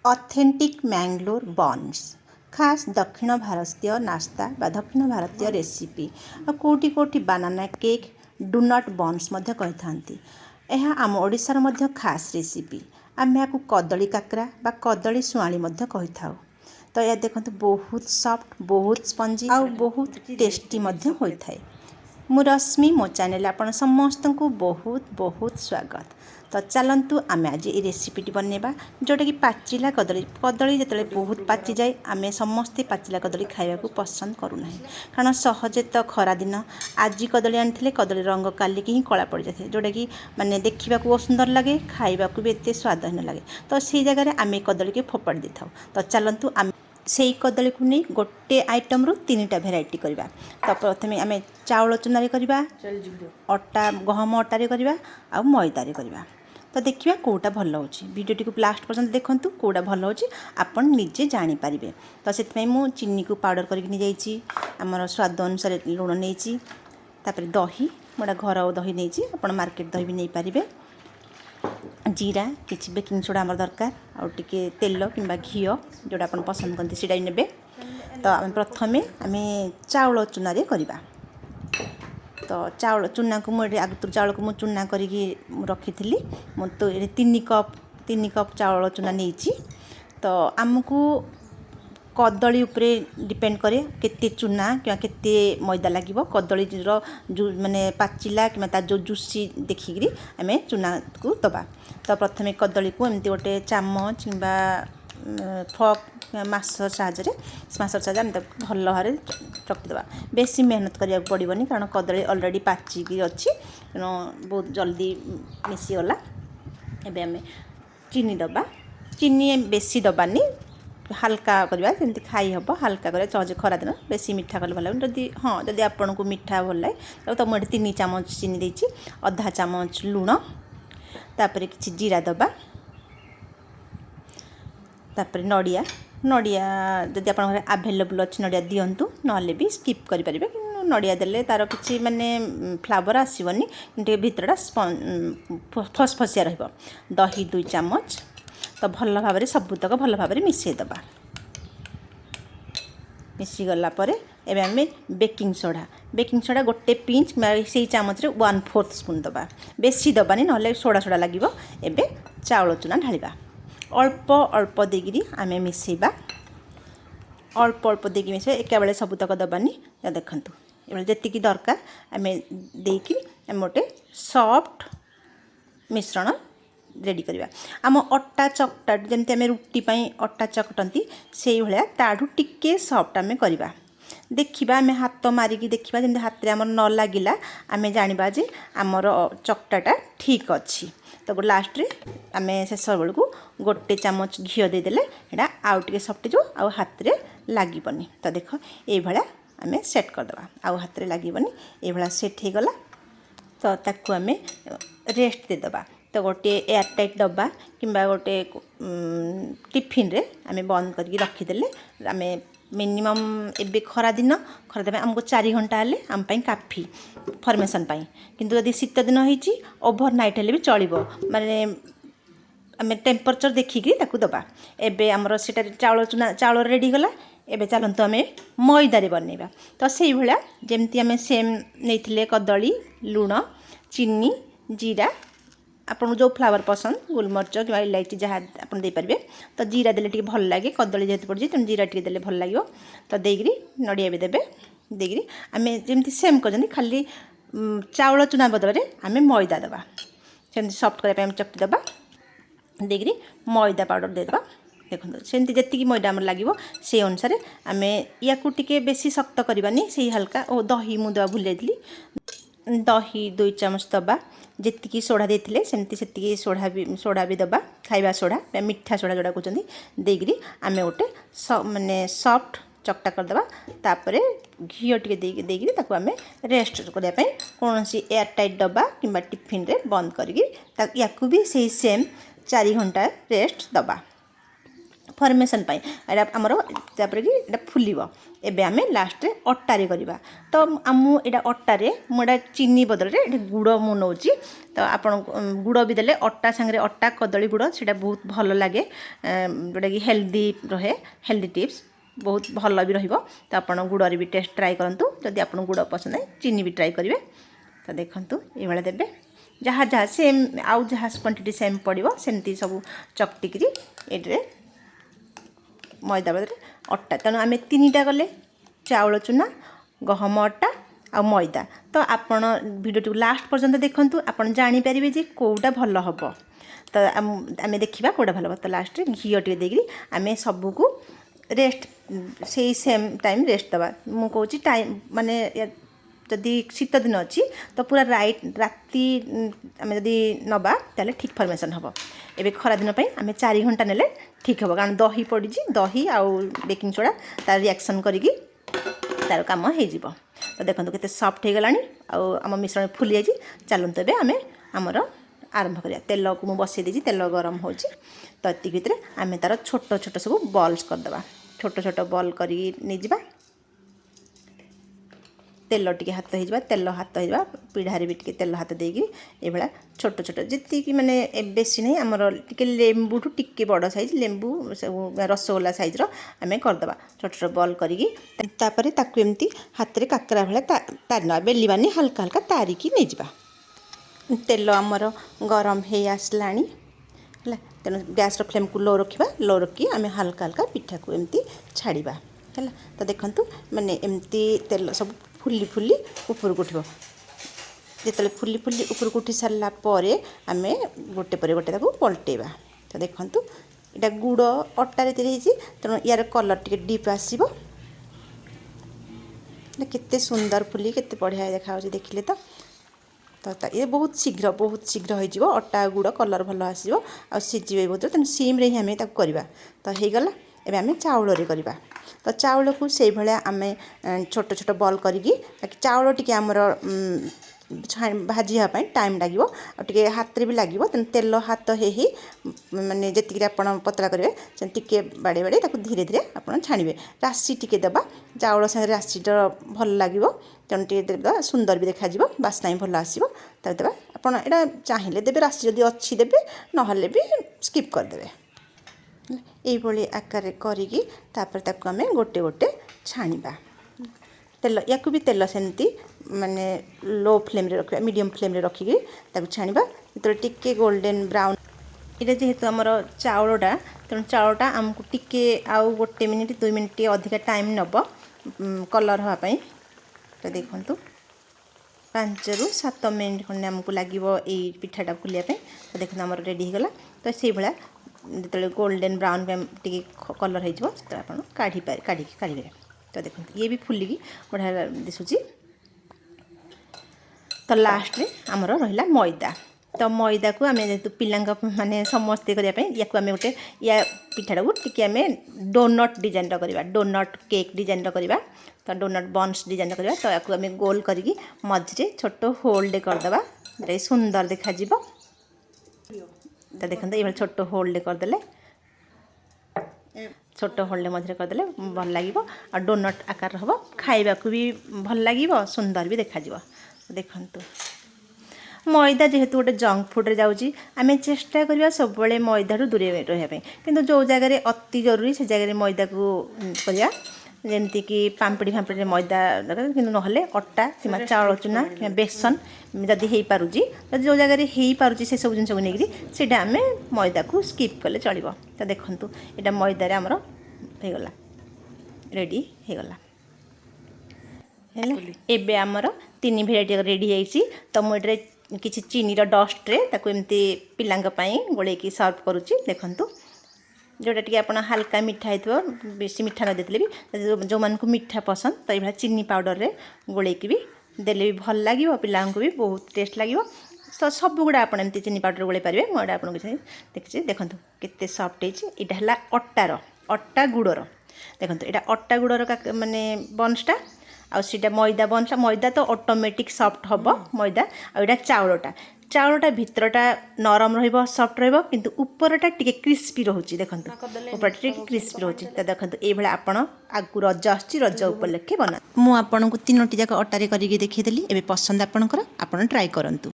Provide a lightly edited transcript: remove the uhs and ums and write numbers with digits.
Authentic Mangalore buns खास दक्षिण भारतीय नास्ता बा दक्षिण भारतीय रेसिपी आ कोटी कोटी बानाना केक डोनट बन्स मध्य कहि थांती। यह आम ओडिशार मध्य खास रेसिपी। आम या कदली काकरा बा कदली शुआली मध्य कहि थाउ। तो यह देखते बहुत सॉफ्ट बहुत स्पंजी आ बहुत टेस्टी मध्य होई थाए। मु रश्मि मो चैनल आपण समस्त को बहुत बहुत स्वागत। तो चलतु आम आज ये रेसिपीटी बनवा जोटा कि पाचिला कदली कदली जो बहुत पाचि जाए आम समस्ते पाचिला कदली खाइबा पसंद करूना कारण सहजे तो खरा दिन आज कदली आनी कदली रंग काली ही कला पड़ जाए जोटा कि माने देखा बहुत सुंदर लगे खाइबा भी एत स्वादहीन लगे। तो से जगह आम कदली के फोपाड़ दी था। तो चलतु आम से कदली को नहीं गोटे आइटम रु 3टा भेराइटी करवा। तो प्रथम आम चाउल चूना करवा अटा गहम अटारे करवा आ मैदारे करवा। तो देखिए कौटा भल हो भिडियोटी को लास्ट पर्यंत देखूँ कौटा भल हो आपन निजे जानीपारे। तो से चीनी को पाउडर करके आमर स्वाद अनुसार लुण नहीं तापर दही मोटा घर दही नहीं आप मार्केट दही भी नहीं पारे जीरा किसी बेकिंग सोडा आमर दरकार आउे तेल कि घी जोटा आप पसंद करते सीटा ने। तो आम प्रथम आम चाउल चूना करवा। तो चाउल चूना को मुझे आगु चाउल को मुझे चूना करके रखी थी मु तो ये 3 कप चाउल चूना नहीं। तो आमको कदली उपरे डिपेंड करे केते चूना कि केते मैदा लगे कदली जो माने पाचिला कि जो जुसी देखिकी आम चूना को दबा। तो प्रथम कदली को एमती गोटे चामच कि फक मासर साहाଯ୍ୟରେ आम भल भाव रखिदेवा। बेसी मेहनत करा पड़ोनी कारण कदली अलरेडी पाचिकी अच्छी तेणु बहुत जल्दी मिसीगला। एबे आम चीनी दबा चीनी बेसी दबानी हाल्का करवा जमी खाई हम हाल्का कर सहज खरा दिन बेसी मीठा कले भल लगे जदि हाँ जदि आपन को मीठा भल लगे तो मुझे 3 चामच चीनी देती अधा चामच लुण तापर कि जीरा दबा तापर नड़िया नड़िया जदि आप आभेलेबल अच्छी नड़िया दिंतु ना भी स्किप करेंगे कि नड़िया देले तार किसी माने फ्लेवर आसबनी कि भितरटा फसफसिया रहा। दही 2 चामच तो भल भाव सबुतक भल भाव मिसईदबा। मिसीगला एबे आम बेकिंग सोडा गोटे पिंच से चामच 1/4 स्पून दबा बेसी दबानी ना सोडा सोडा लगे। एबे चाउल चूना ढालिबा अल्प अल्प देगी आम मिसेबा अल्प अल्प देगी मिसे एका बेले सबुतक दबानी। देखंतु ये जी दरकार आम देकी आम गोटे सॉफ्ट मिश्रण रेडी करवा। आम अटा चकटा जमती आम रुटी अटा चकटती से भाया ताठू टिके सॉफ्ट आम करवा। देखा आम हाथ मारिकी देखा जमी हाथ में आम न लगिला आम जाना जे आमर चकटाटा ठीक अच्छी। तो लास्ट रे आम शेष बेलू गोटे चामच घी देदेले यहाँ आउ टे सफ्ट जो आ हाथ में लगनी। तो देख ये आम सेट करदे आउ हाथ में लगनी ये सेट हो गला। तो ताकू आम रेस्ट देदबा। तो गोटे एयरटाइट डब्बा कि गोटे टिफिन रे आम बंद करके रखीदे आम मिनिमम एबे खरा दिन आमको 4 घंटा हेल्ले आम काफी फर्मेसन किंतु यदि शीत दिन होती ओभरनाइट हेल्ले भी चलो माने आम टेम्परेचर देखिकी ताकू दबा। एबे आमर सेटा चाउल चूना चाउल रेडी गला। एबे चलतु आम मैदारे बनइबा। तो से भाया जमती आम सेम नहीं कदली लुण चीनी जीरा आपन जो फ्लेवर पसंद गोलमरिच कि इलायची जहाँ आप देपारे। तो जीरा देले टी भल लगे कदली जेहतु पड़ी तेणु जीरा टी देले भल लगे। तो देगी नड़िया भी देवे देगी आम जमी सेम कर खाली चाउल चूना बदल में आम मैदा दबा सेमती सफ्ट करने चकटी दबा देगी मैदा पाउडर देदबा। देखो सेमती जी मैदा आम लगे से अनुसार आम या बेसी शक्त करवानी से हल्का और दही मुझे भूलि दही 2 चामच दबा जी सोडा देते सेमती से सोडा भी दबा खाइबा सोडा मीठा सोडा जोड़ा कहते देगी आम गोटे माने सॉफ्ट चकटा करदे। तापर घी टे देगी आम रेस्ट करने कौन एयरटाइट डब्बा कि टिफिन रे बंद करके या भी से सेम 4 घंटा रेस्ट दबा। फर्मेसन एटा आमर तापर कि एटा फुलिबो एबे आमे लास्ट रे अट्टारे करबा तो आमु एटा अट्टारे मुडा चीनी बदल रे एटा गुड़ मु नौची तो आपण गुड़ भी देले अट्टा संगे अट्टा कदली गुड़ सेटा बहुत भल लागे जोटा कि हेल्दी रहे हेल्दी टिप्स बहुत भल भी रहिबो तो आपण गुड़ भी टेस्ट ट्राई करंतु जदि आपण गुड़ पसंद है चीनी भी ट्राई करिवे तो देखंतु ए वाला देबे जहाँ जहाँ सेम आउ जहाँ क्वांटिटी सेम पड़ो सेमती सब चकटिकी ये मैदा बदले अट्टा तेणु आम तीनटा गले चाउल चूना गहम अट्टा आ मैदा तो आपण भिडियो लास्ट पर्यंत देखंतु आपण जानी परिबे जे कोउटा भल हबो तो आम देखिबा कोउटा भल हबो तो लास्ट रे घी टे देगिरी आम सबू को रेस्ट से सेम टाइम रेस्ट दबा मु कहूची टाइम माने जदि शीत दिन अच्छी तो पूरा राति आम जदि नबा ताले ठीक फर्मेसन हम एबे खरा दिन पे आम 4 घंटा नेले ठीक हम कारण दही पड़ी दही आउ बेकिंग सोडा तार रिएक्शन करिकी तार काम हो जीवो तो देखंतु केते सॉफ्ट हो गलानी आम मिश्रण फुली जाई चलंतु एबे आमे हमर आरंभ करिया तेल को मु बसई देजी तेल गरम होची तो एति भितर आमे तार छोट छोट सब बॉल्स कर देबा छोट छोट बॉल करी नै जिबा तेल टिके हाथ हो तेल हाथ हो पीढ़ारे भी टिके तेल हाथ देगी ये भाया छोट छोट जी माने बेसी नहीं आमर टिके लेंबू ठू टिके बड़ साइज लेंबू रसगोला साइज आम करदे छोट छोट बॉल करी एमती हाथ में काकरा भाया तार बेलिबानी हल्का हल्का तारिकी नहीं जा तेल आमर गरम हो आसला तेणु गैस फ्लेम को लो रखा लो रखी आम हल्का हल्का पिठा को एमती छाड़ा है तो देखंतु माने एमती तेल सब फुली फुली ऊपर को उठो जिते फुली फुली ऊपर को उठी सारा पर आम गोटे पर गोटे पलटेबा तो देखंतु यहाँ गुड़ अट्टारे तैयारी तेणु यार कलर टिके डीप आसो केते सुंदर फुली केते बढ़िया देखा देखिले तो ये बहुत शीघ्र हो अट्टा गुड़ कलर भल आसो आ सीझे बहुत तेणु सीम्रे ही आम करवा तो हो गला एबे आम चाउल करवा तो चाउल को से भाया आम छोट छोट बॉल करी चाउल टी आमर भाजीवाई टाइम लगे हाथ भी लगे तेना तेल हाथ हो मानने जी आप पतला करेंगे से टी बाड़े बाड़े धीरे धीरे आप छाणवे राशि टी देवा चाउल सागे राशि भल लगे तेणु टे सुंदर भी देखा बास्ना भी भल आसो देवा आप चाहिए देवे राशि जदि अच्छी देवे ना भी स्किप करदे ये आकार करी आम गोटे गोटे छाणा तेल या भी तेल सेमती माने लो फ्लेम रे रखा मीडियम फ्लेम रे रखिकी छाणा जो टिके गोल्डन ब्राउन ये जेहेतु आमर चाउलटा तेणु चाउलटा आमको टिके आउ गोटे मिनिट 2 मिनिट अधिका टाइम नब कलर हाँपाई तो देखंतु 5 ରୁ 7 मिनिट खंडे आमको लगे पिठाटा फुलियापी तो देखते आम रेडी हो गला तो से भाया जो गोल्डन ब्राउन टी कलर हो काढ़ी तो देखो ये भी फुलिकी बढ़िया दिशुची तो लास्ट रे आमर रहा मैदा तो मैदा को आम जेहतु पिला माने समस्ते करने या गोटे या पिठाटा को टी आम डोनट डिजाइन करवा डोनट केक डिजाइन करवा तो डोनट बन्स डिजाइन करवा तो या आम गोल करी मझे छोट होल्ड करदे जोटा सुंदर देखा तो देखते ये छोट होल्ड करदे छोट होल्ड मझे करदे भल लगे और डोनट आकार हम खाइबा भी भल लगे सुंदर भी देखा देखंतु मैदा जेहेतु गोटे जंक फुड रे जाउची आमे चेष्टा करबा सब बेले मैदा रु दूरे रहया पे किंतु जो जगह अति जरूरी से जगह मैदा को करया जेमती कि पाम्पड़ी फाम्पड़ी मैदा किंतु नहले अट्टा कि चाउल चूना कि बेसन जदि हो पारुची जो जगह हो पारुची से सब जिनस को लेकिन सीटा आम मैदा को स्किप कले चलो तो देखंतु यहाँ मैदारे आमर हो गला रेडी हो गला एबे आमर 3 भेराइटी रेडी होइछि तो मुझे किसी चीनी डस्ट रे ताको एमती पिलांग पई गोलेकी सर्व करूची देखंतु जोटा टी आप हल्का मीठा हो बेसी मीठा न देते भी जो मान को मीठा पसंद तो ये चीनी पाउडर रे गोलेकी भी देले भी भल लगे पिला भी बहुत टेस्ट लगे तो सब गुड़ा आप चीनी पाउडर गोले पारे मुझे आपको देखिए देखो केते सफ्ट है अट्टार अट्टा गुड़र देखो यहाँ अट्टा गुड़र माने बन्सटा आउटा मैदा बन्सटा मैदा तो ऑटोमेटिक सफ्ट हम मैदा आउटा चाउलटा चाउलटा भितरटा नरम रहिबो सॉफ्ट रहिबो किंतु ऊपरटा टिके क्रिस्पी रहउची देखंतु ऊपरटा टिके क्रिस्पी रहउची त देखंतु ए भला आपण आगु रज आछि रज उपलक्षे बना मु आपनको तीनोटी जाक अटारे करिके देखि देली एबे पसंद आपणकर आपण ट्राई करंतु।